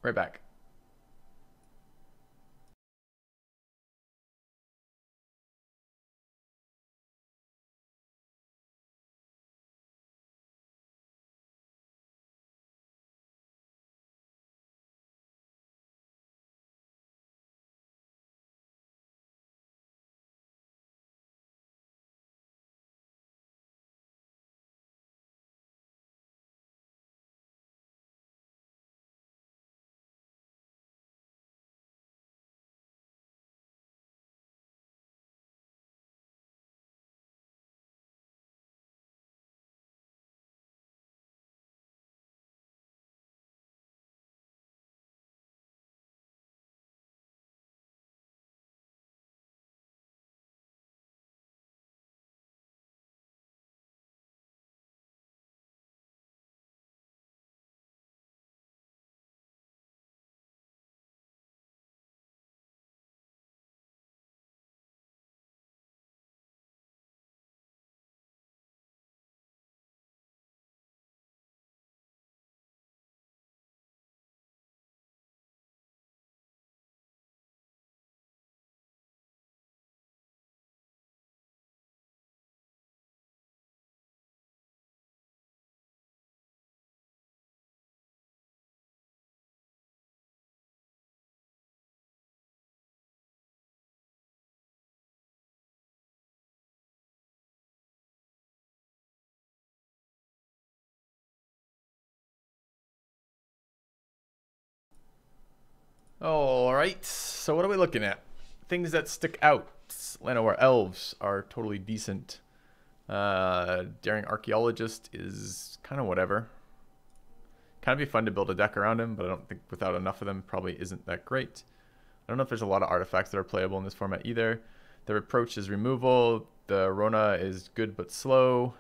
Right back. All right, so what are we looking at? Things that stick out. Llanowar elves are totally decent. Daring archaeologist is kind of whatever. Kind of be fun to build a deck around him, but I don't think without enough of them probably isn't that great. I don't know if there's a lot of artifacts that are playable in this format either. The reproach is removal. The Rona is good but slow.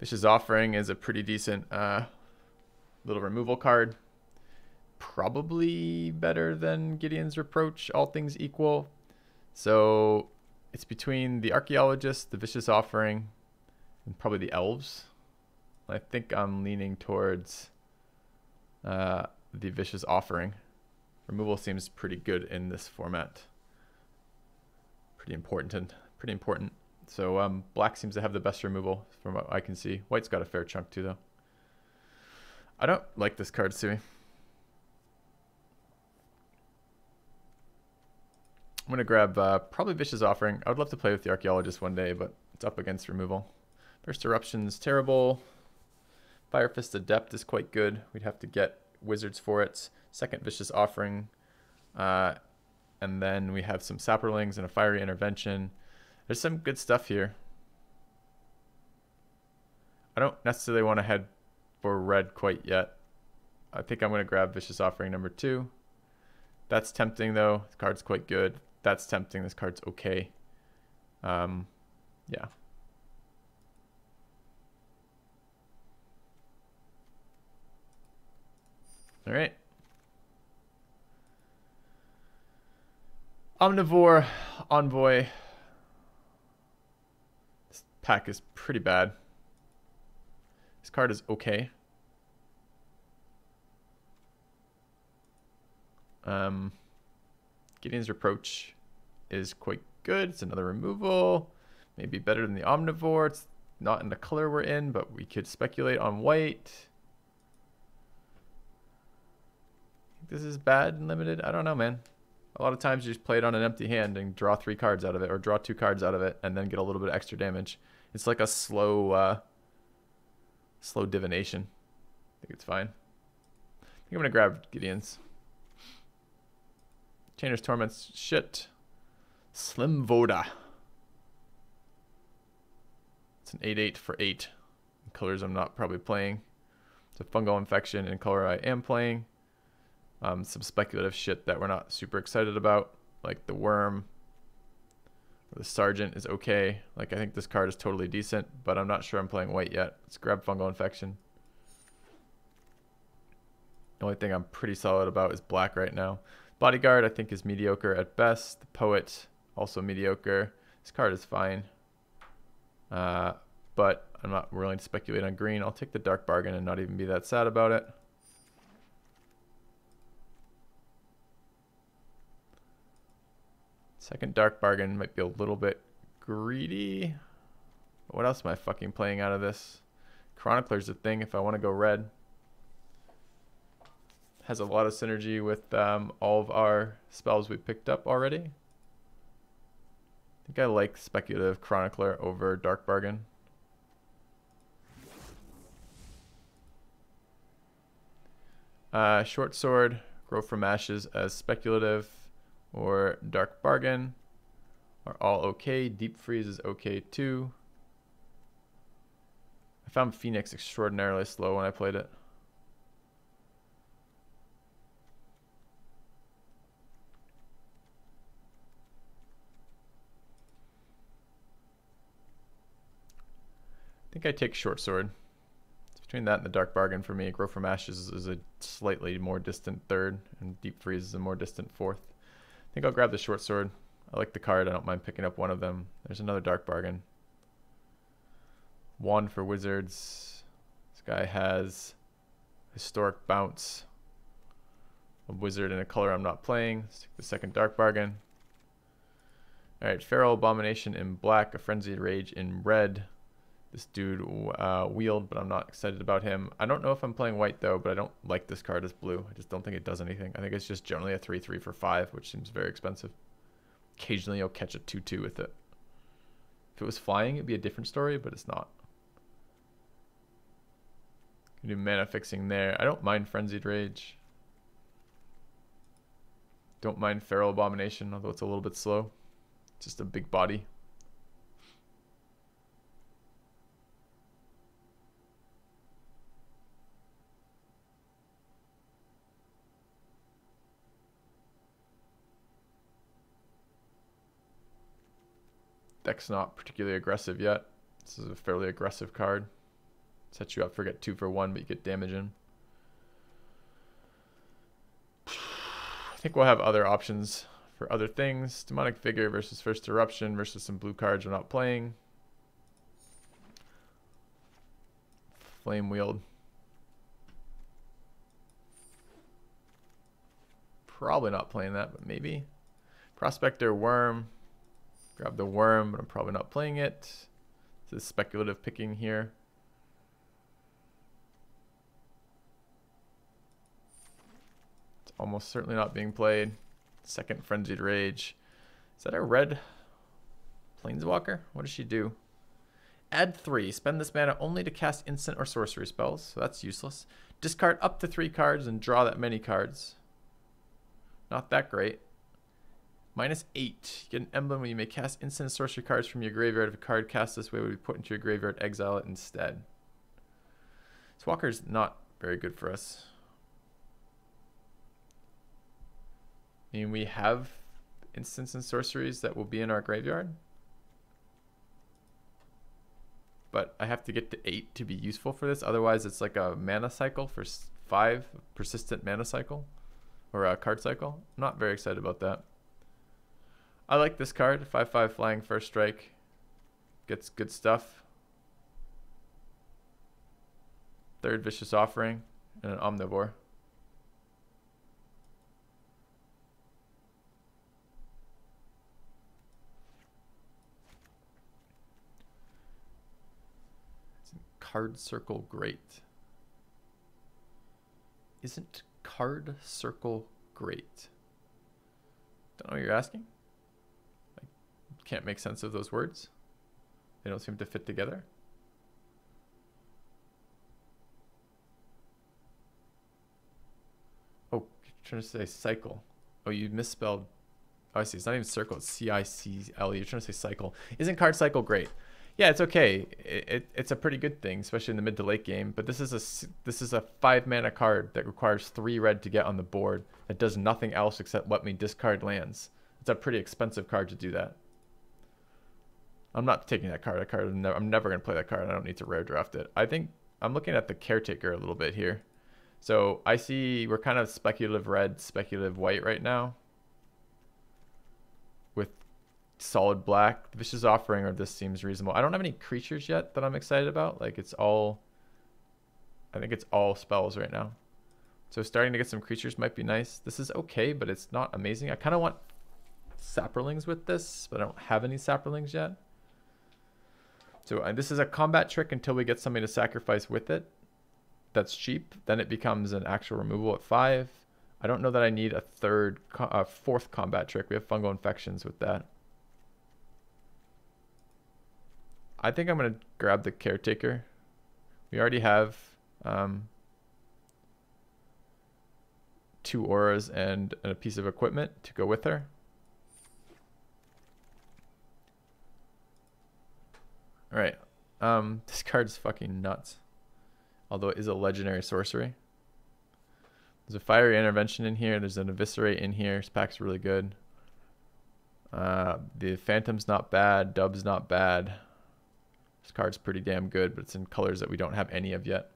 Vicious Offering is a pretty decent little removal card. Probably better than Gideon's Reproach, all things equal. So it's between the Archaeologist, the Vicious Offering, and probably the Elves. I think I'm leaning towards the Vicious Offering. Removal seems pretty good in this format. Pretty important. So black seems to have the best removal from what I can see. White's got a fair chunk too, though. I don't like this card, Sui. I'm going to grab probably Vicious Offering. I would love to play with the Archaeologist one day, but it's up against removal. First Eruption is terrible. Fire Fist Adept is quite good. We'd have to get Wizards for it. Second Vicious Offering. And then we have some Saprolings and a Fiery Intervention. There's some good stuff here. I don't necessarily want to head for red quite yet. I think I'm going to grab Vicious Offering number 2. That's tempting, though. The card's quite good. That's tempting. This card's okay. Yeah. All right. Omnivore Envoy. This pack is pretty bad. This card is okay. Gideon's Reproach is quite good. It's another removal. Maybe better than the Omnivore. It's not in the color we're in, but we could speculate on white. This is bad and limited. I don't know, man. A lot of times you just play it on an empty hand and draw 3 cards out of it, or draw 2 cards out of it, and then get a little bit of extra damage. It's like a slow divination. I think it's fine. I think I'm gonna grab Gideon's. Chainer's Torment's shit. Slim Voda. It's an 8/8 for 8. In colors I'm not probably playing. It's a Fungal Infection in color I am playing. Some speculative shit that we're not super excited about, like the Worm or the Sergeant is okay. Like I think this card is totally decent, but I'm not sure I'm playing white yet. Let's grab Fungal Infection. The only thing I'm pretty solid about is black right now. Bodyguard I think is mediocre at best. The Poet also mediocre. This card is fine, but I'm not willing to speculate on green. I'll take the Dark Bargain and not even be that sad about it. Second Dark Bargain might be a little bit greedy. What else am I fucking playing out of this? Chronicler's a thing if I want to go red. Has a lot of synergy with all of our spells we picked up already. I think I like Speculative Chronicler over Dark Bargain. Short Sword, Grow from Ashes as Speculative, or Dark Bargain are all okay. Deep Freeze is okay too. I found Phoenix extraordinarily slow when I played it. I think I take Short Sword. It's between that and the Dark Bargain for me. Grow from Ashes is a slightly more distant third, and Deep Freeze is a more distant fourth. I think I'll grab the Short Sword. I like the card. I don't mind picking up one of them. There's another Dark Bargain. Wand for Wizards. This guy has Historic Bounce. A wizard in a color I'm not playing. Let's take the second Dark Bargain. Alright, Feral Abomination in black. A Frenzied Rage in red. This dude wheeled, but I'm not excited about him. I don't know if I'm playing white though, but I don't like this card as blue. I just don't think it does anything. I think it's just generally a 3/3 for 5, which seems very expensive. Occasionally you'll catch a 2/2 with it. If it was flying, it'd be a different story, but it's not. You do mana fixing there. I don't mind Frenzied Rage. Don't mind Feral Abomination, although it's a little bit slow. It's just a big body. Deck's not particularly aggressive yet. This is a fairly aggressive card. Sets you up for get 2 for 1, but you get damage in. I think we'll have other options for other things. Demonic Vigor versus First Eruption versus some blue cards we're not playing. Flame Wield. Probably not playing that, but maybe. Prospector Worm. Grab the Worm, but I'm probably not playing it. This is speculative picking here. It's almost certainly not being played. Second Frenzied Rage. Is that a red Planeswalker? What does she do? Add 3. Spend this mana only to cast instant or sorcery spells, so that's useless. Discard up to 3 cards and draw that many cards. Not that great. -8. You get an emblem when you may cast instant sorcery cards from your graveyard. If a card cast this way would be put into your graveyard, exile it instead. This Walker's not very good for us. I mean, we have instants and sorceries that will be in our graveyard. But I have to get to 8 to be useful for this. Otherwise, it's like a mana cycle for 5, persistent mana cycle. Or a card cycle. I'm not very excited about that. I like this card. 5/5 flying first strike. Gets good stuff. Third Vicious Offering. And an Omnivore. Card Circle great? Isn't Card Circle great? Don't know what you're asking. I can't make sense of those words. They don't seem to fit together. Oh, you're trying to say cycle. Oh, you misspelled. Oh, I see. It's not even circle. It's C-I-C-L. You're trying to say cycle. Isn't Card Cycle great? Yeah, it's okay. It's a pretty good thing, especially in the mid to late game. But this is a 5 mana card that requires 3 red to get on the board. That does nothing else except let me discard lands. It's a pretty expensive card to do that. I'm not taking that card. I'm never going to play that card. I don't need to rare draft it. I think I'm looking at the Caretaker a little bit here. So I see we're kind of speculative red, speculative white right now. With solid black. The Vicious Offering or this seems reasonable. I don't have any creatures yet that I'm excited about. Like it's all, I think it's all spells right now. So starting to get some creatures might be nice. This is okay, but it's not amazing. I kind of want Saprolings with this, but I don't have any Saprolings yet. So this is a combat trick until we get somebody to sacrifice with it. That's cheap. Then it becomes an actual removal at 5. I don't know that I need a fourth combat trick. We have fungal infections with that. I think I'm going to grab the caretaker. We already have 2 auras and a piece of equipment to go with her. All right. This card's fucking nuts. Although it is a legendary sorcery. There's a fiery intervention in here. There's an eviscerate in here. This pack's really good. The phantom's not bad. Dub's not bad. This card's pretty damn good, but it's in colors that we don't have any of yet.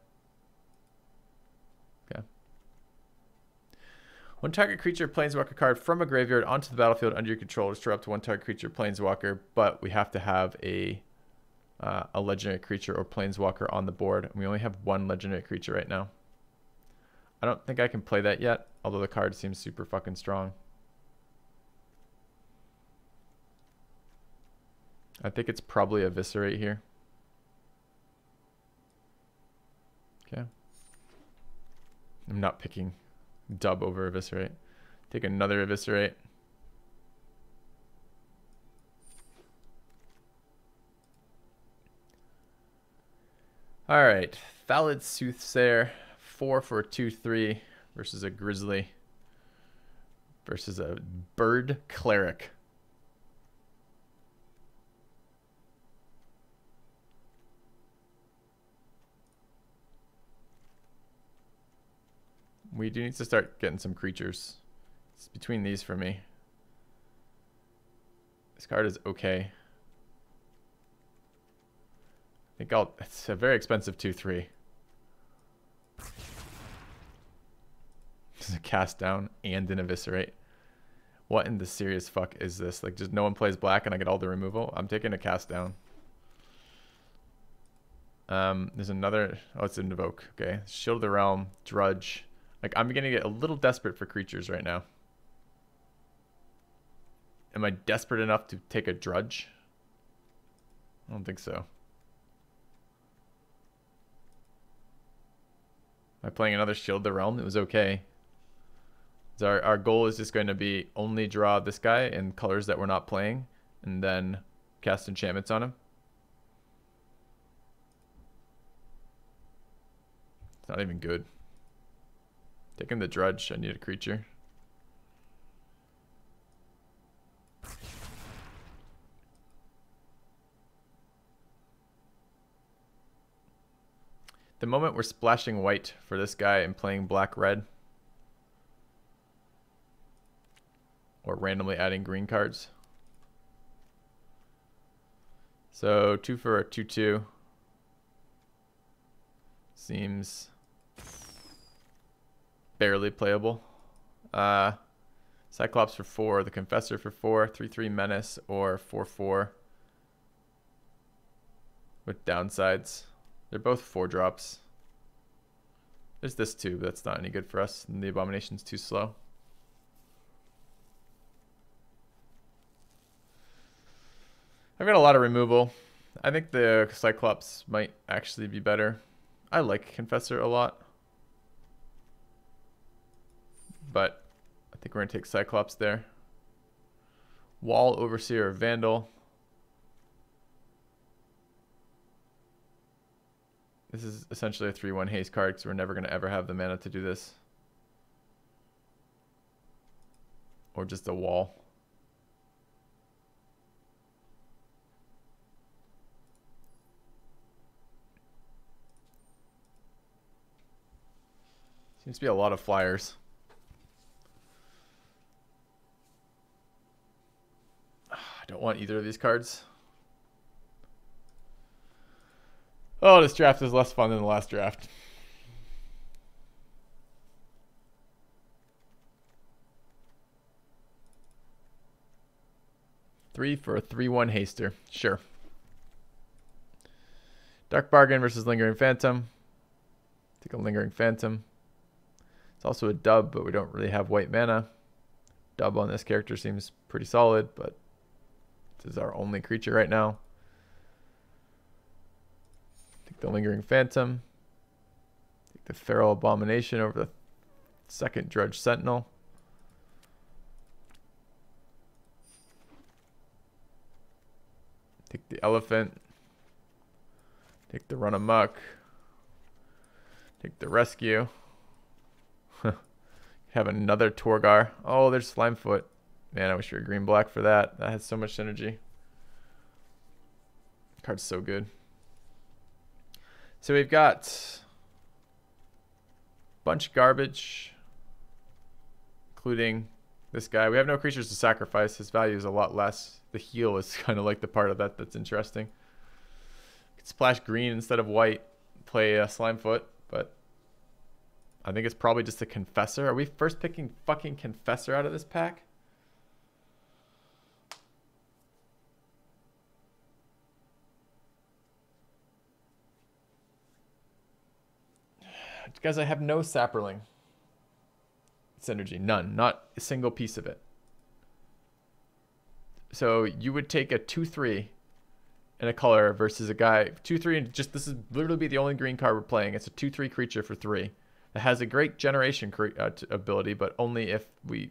Okay. One target creature planeswalker card from a graveyard onto the battlefield under your control. Destroy up to one target creature planeswalker, but we have to have a legendary creature or planeswalker on the board. And we only have 1 legendary creature right now. I don't think I can play that yet, although the card seems super fucking strong. I think it's probably eviscerate here. Okay. I'm not picking dub over eviscerate. Take another eviscerate. All right, Valid Soothsayer, 4 for a 2/3 versus a Grizzly versus a Bird Cleric. We do need to start getting some creatures. It's between these for me. This card is okay. I think it's a very expensive 2/3. This is a cast down and an eviscerate. What in the serious fuck is this? Like, just no one plays black and I get all the removal? I'm taking a cast down. There's another, oh, it's an invoke. Okay, Shield of the Realm, Drudge. Like, I'm gonna get a little desperate for creatures right now. Am I desperate enough to take a Drudge? I don't think so. Am I playing another Shield of the Realm? It was okay. So our goal is just going to be only draw this guy in colors that we're not playing, and then cast enchantments on him. It's not even good. Taking the Drudge, I need a creature. The moment we're splashing white for this guy and playing black-red, or randomly adding green cards. So 2 for a 2/2 seems barely playable. Cyclops for 4, the Confessor for 4, 3/3 Menace, or 4/4 with downsides. They're both 4-drops. There's this too, but that's not any good for us, and the Abomination's too slow. I've got a lot of removal. I think the Cyclops might actually be better. I like Confessor a lot, but I think we're going to take Cyclops there. Wall, Overseer, or Vandal. This is essentially a 3/1 haste card because we're never going to ever have the mana to do this. Or just a wall. Seems to be a lot of flyers. I don't want either of these cards. Oh, this draft is less fun than the last draft. Three for a 3/1 haster. Sure. Dark Bargain versus Lingering Phantom. Take a Lingering Phantom. It's also a dub, but we don't really have white mana. Dub on this character seems pretty solid, but this is our only creature right now. Take the Lingering Phantom. Take the Feral Abomination over the second Drudge Sentinel. Take the Elephant. Take the Run Amok. Take the Rescue. Have another Torgar. Oh, there's Slimefoot. Man, I wish you were green-black for that. That has so much synergy. Card's so good. So we've got a bunch of garbage, including this guy. We have no creatures to sacrifice. His value is a lot less. The heal is kind of like the part of that that's interesting. Could splash green instead of white, play a Slimefoot, but I think it's probably just a Confessor. Are we first picking fucking Confessor out of this pack? Guys, I have no Sapperling synergy. None. Not a single piece of it. So you would take a 2/3 in a color versus a guy 2/3 and just this is literally be the only green card we're playing. It's a 2/3 creature for 3 that has a great generation ability, but only if we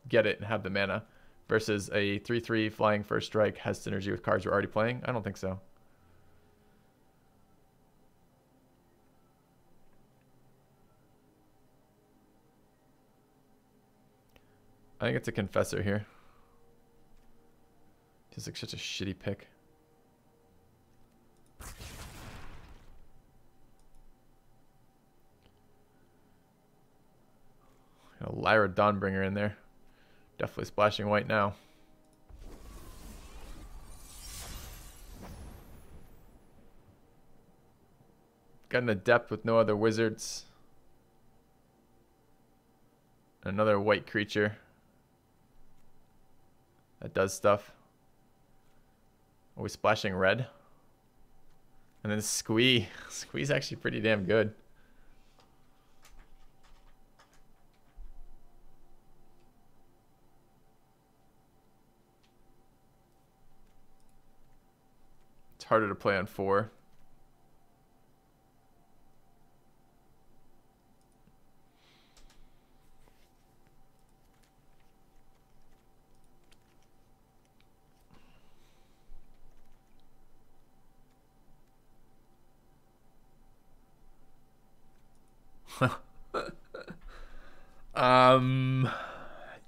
get it and have the mana. Versus a 3/3 flying first strike has synergy with cards we're already playing. I don't think so. I think it's a Confessor here. Just like such a shitty pick. A Lyra Dawnbringer in there. Definitely splashing white now. Got an Adept with no other wizards. Another white creature that does stuff. Are we splashing red? And then Squee. Squee's actually pretty damn good. It's harder to play on 4.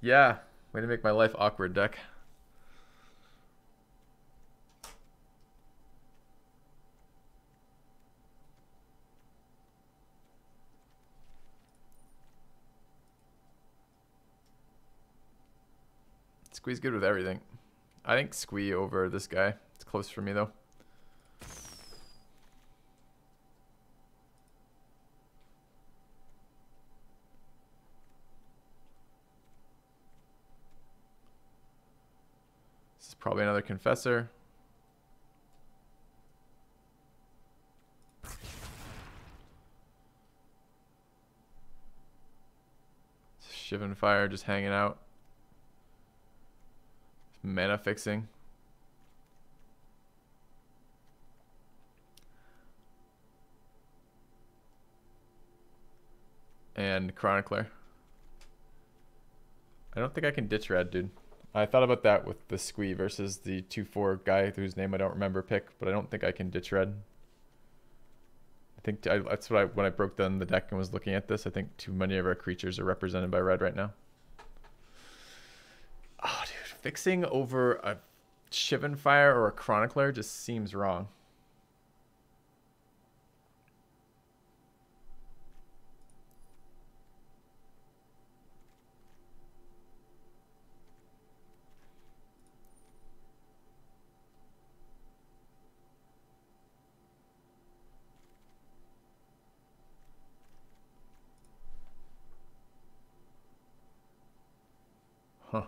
Yeah, way to make my life awkward, deck. Squee's good with everything. I think Squee over this guy. It's close for me though. Probably another Confessor. Shivan Fire just hanging out. Mana fixing. And Chronicler. I don't think I can ditch red, dude. I thought about that with the Squee versus the 2/4 guy whose name I don't remember pick, but I don't think I can ditch red. I think that's what when I broke down the deck and was looking at this, I think too many of our creatures are represented by red right now. Oh, dude, fixing over a Shivan Fire or a Chronicler just seems wrong. Huh.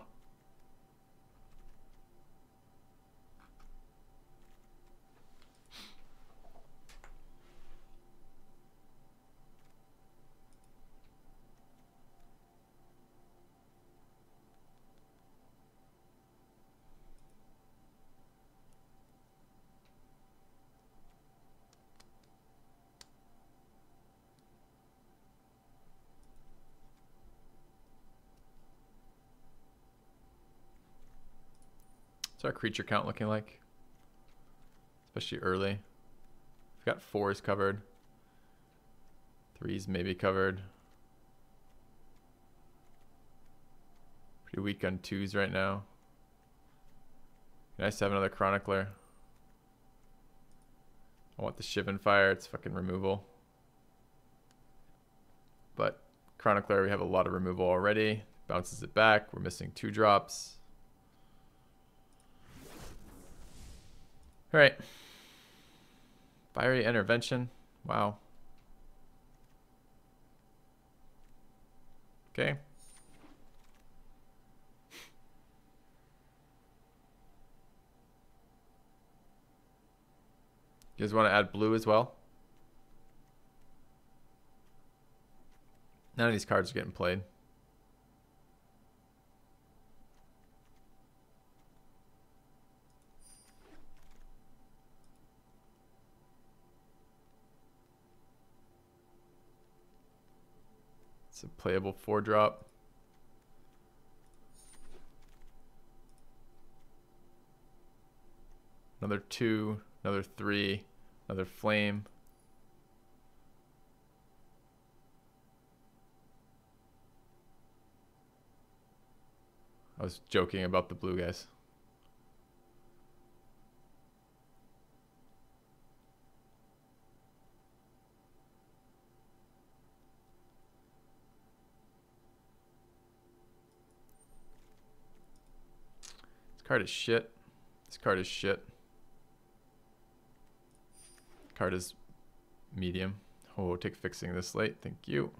What's our creature count looking like? Especially early. We've got 4s covered. 3s maybe covered. Pretty weak on 2s right now. Nice to have another Chronicler. I want the Shivan Fire. It's fucking removal. But Chronicler, we have a lot of removal already. Bounces it back. We're missing 2 drops. All right. Fiery Intervention. Wow. Okay. You guys want to add blue as well? None of these cards are getting played. It's a playable 4-drop. Another 2, another 3, another flame. I was joking about the blue guys. This card is shit. This card is shit. Card is medium. Oh, we'll take fixing this late. Thank you.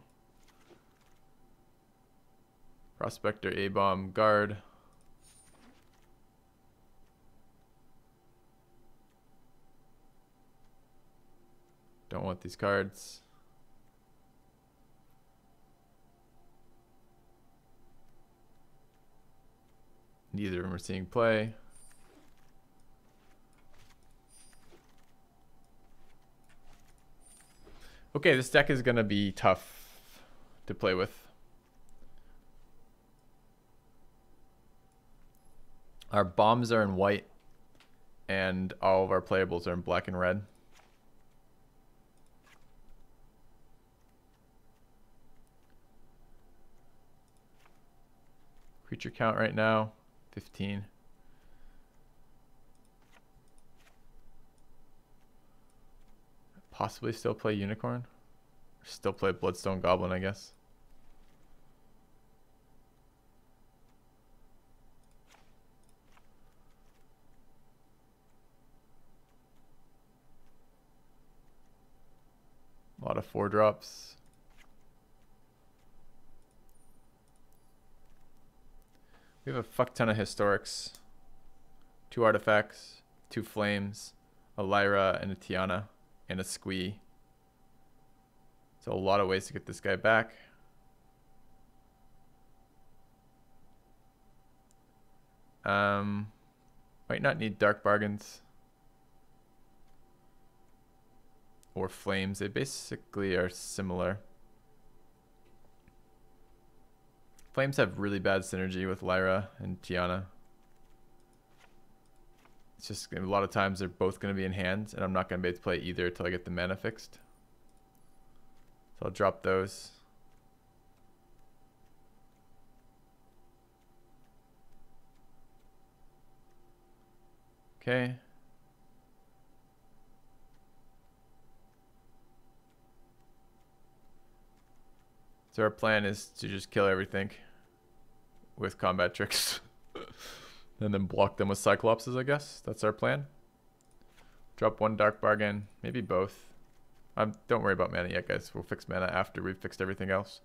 Prospector, A-bomb, guard. Don't want these cards. Neither of them are seeing play. Okay, this deck is going to be tough to play with. Our bombs are in white, and all of our playables are in black and red. Creature count right now, 15. Possibly still play Unicorn. Or still play Bloodstone Goblin, I guess. A lot of 4-drops. We have a fuck ton of historics. 2 artifacts, 2 flames, a Lyra and a Tiana, and a Squee. So a lot of ways to get this guy back. Might not need Dark Bargains. Or flames. They basically are similar. Flames have really bad synergy with Lyra and Tiana. It's just a lot of times they're both going to be in hand, and I'm not going to be able to play either until I get the mana fixed. So I'll drop those. Okay. So our plan is to just kill everything with combat tricks. And then block them with Cyclopses, I guess. That's our plan. Drop 1 Dark Bargain, maybe both. Don't worry about mana yet, guys. We'll fix mana after we've fixed everything else.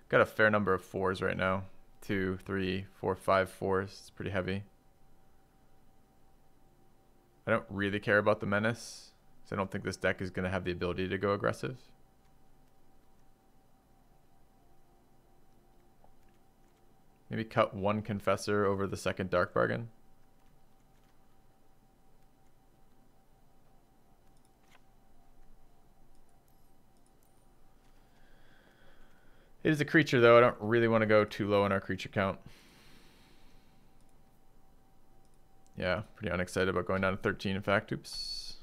Got a fair number of 4s right now. 2, 3, 4, 5 4s. It's pretty heavy. I don't really care about the Menace, because I don't think this deck is going to have the ability to go aggressive. Maybe cut 1 Confessor over the 2nd Dark Bargain. It is a creature, though. I don't really want to go too low on our creature count. Yeah, pretty unexcited about going down to 13, in fact. Oops.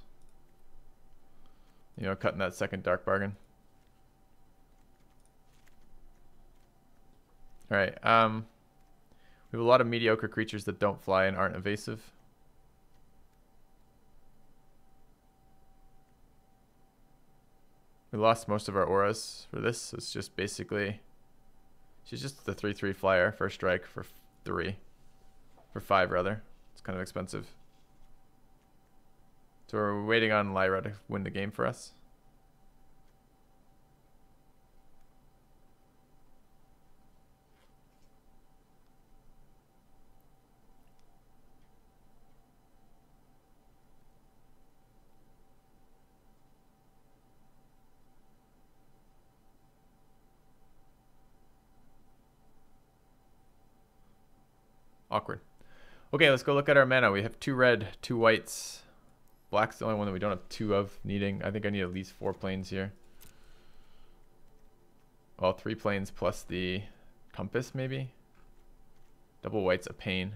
You know, cutting that second dark bargain. All right. We have a lot of mediocre creatures that don't fly and aren't evasive. We lost most of our auras for this. So it's just basically, she's just the 3/3 flyer, first strike for 5 rather. It's kind of expensive. So we're waiting on Lyra to win the game for us. Awkward. Okay, let's go look at our mana. We have 2 red, 2 whites. Black's the only one that we don't have 2 of needing. I think I need at least 4 planes here. Well, 3 planes plus the compass, maybe. Double white's a pain.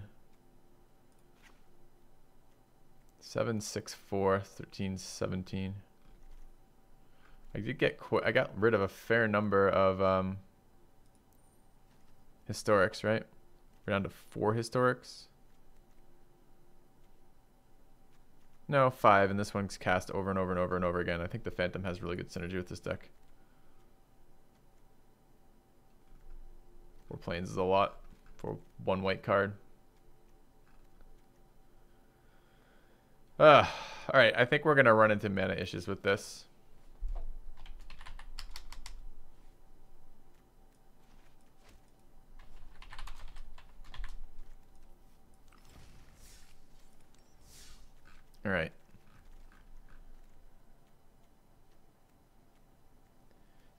7, 6, 4, 13, 17. I got rid of a fair number of historics, right? We're down to 4 historics. No, 5, and this one's cast over and over and over and over again. I think the Phantom has really good synergy with this deck. 4 planes is a lot for 1 white card. Alright, I think we're going to run into mana issues with this. Alright.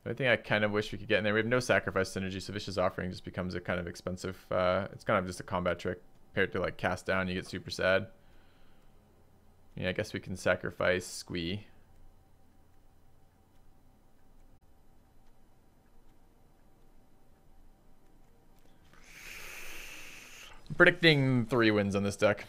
The only thing I kind of wish we could get in there, we have no sacrifice synergy, so Vicious Offering just becomes a kind of expensive, it's kind of just a combat trick. Paired to like cast down, you get super sad. Yeah, I guess we can sacrifice Squee. I'm predicting 3 wins on this deck.